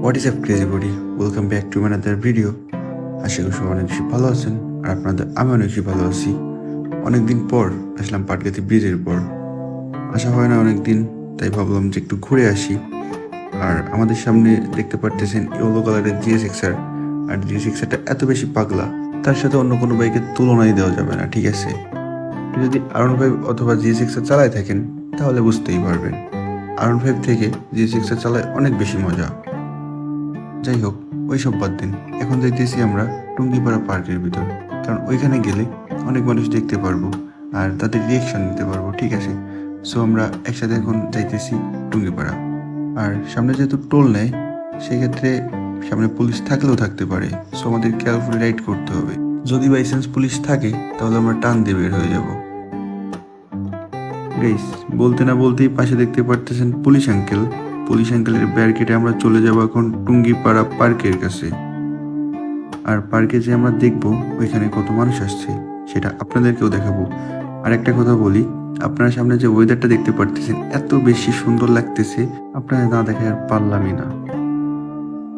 What is up crazy buddy, welcome back to another video. আশা করি সবাই অনেক বেশি ভালো আছেন, আর আমি অনেক বেশি ভালো আছি। অনেকদিন পর আসলাম পাটগাতি ব্রিজের পর, আসা হয় না অনেক দিন, তাই ভাবলাম যে একটু ঘুরে আসি। আর আমাদের সামনে দেখতে পারতেছেন ইয়েলো কালারের GSX-R, আর GSX-Rটা এত বেশি পাগলা, তার সাথে অন্য কোনো বাইকের তুলনাই দেওয়া যাবে না। ঠিক আছে, যদি R15 অথবা GSX-R চালায় থাকেন তাহলে বুঝতেই পারবেন, R15 থেকে GSX-R চালায় অনেক বেশি মজা। যাই হোক, ওইসব বাদ দিন, এখন যাইতেছি আমরা টুঙ্গিপাড়া পার্কের ভিতর, কারণ ওইখানে গেলে অনেক মানুষ দেখতে পারবো আর তাদের রিয়েকশন নিতে পারবো। ঠিক আছে, সো আমরা একসাথে এখন যাইতেছি টুঙ্গিপাড়া। আর সামনে যেহেতু টোল নেয়, সেক্ষেত্রে সামনে পুলিশ থাকলেও থাকতে পারে, সো আমাদের কেয়ারফুলি রাইড করতে হবে। যদি বাই চান্স পুলিশ থাকে তাহলে আমরা টান দিয়ে বের হয়ে যাব। গাইস, বলতে না বলতেই পাশে দেখতে পারতেছেন পুলিশ আঙ্কেল। পুলিশ আঙ্কেলের ব্যারিকেডে আমরা চলে যাব এখন টুঙ্গিপাড়া পার্কের কাছে। আর পার্কে যে আমরা দেখবো ওইখানে কত মানুষ আসছে সেটা আপনাদেরকেও দেখাবো। আর একটা কথা বলি, আপনারা সামনে যে ওয়েদারটা দেখতে পারতেছেন এত বেশি সুন্দর লাগতেছে, আপনারা না দেখে আর পারলামই না।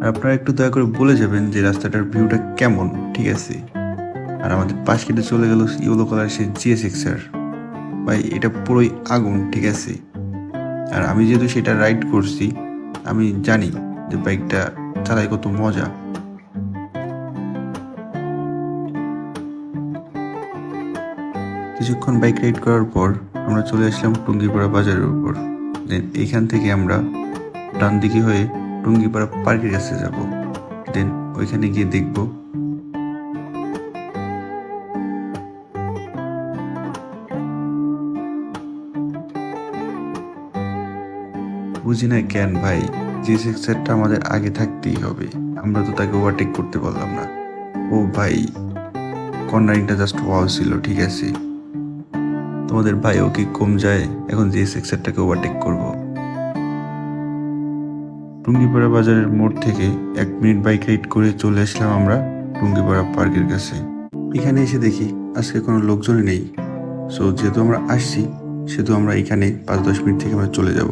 আর আপনারা একটু দয়া করে বলে যাবেন যে রাস্তাটার ভিউটা কেমন। ঠিক আছে, আর আমাদের পাশ কেটে চলে গেল ইয়েলো কালার সে GSX-R। ভাই, এটা পুরোই আগুন। ঠিক আছে, আর আমি যেহেতু সেটা রাইড করছি, আমি জানি যে বাইকটা চালাই কত মজা। কিছুক্ষণ বাইক রাইড করার পর আমরা চলে আসলাম টুঙ্গিপাড়া বাজারের উপর। দেন এইখান থেকে আমরা ডান দিকে হয়ে টুঙ্গিপাড়া পার্কের কাছে যাব। দেন ওইখানে গিয়ে দেখব বুঝি না কেন ভাই, GSX-Rটা আমাদের আগে থাকতেই হবে, আমরা তো তাকে ওভারটেক করতে পারলাম না। ও ভাই, কর্নারিংটা জাস্ট ওয়াও ছিল। ঠিক আছে, তোমাদের ভাইও কি কম যায়, এখন GSX-Rটাকে ওভারটেক করবো। টুঙ্গিপাড়া বাজারের মোড় থেকে 1 মিনিট বাইক রাইড করে চলে আসলাম আমরা টুঙ্গিপাড়া পার্কের কাছে। এখানে এসে দেখি আজকে কোনো লোকজনই নেই, সো যেহেতু আমরা আসছি সেহেতু আমরা এখানে 5-10 মিনিট থেকে আমরা চলে যাব।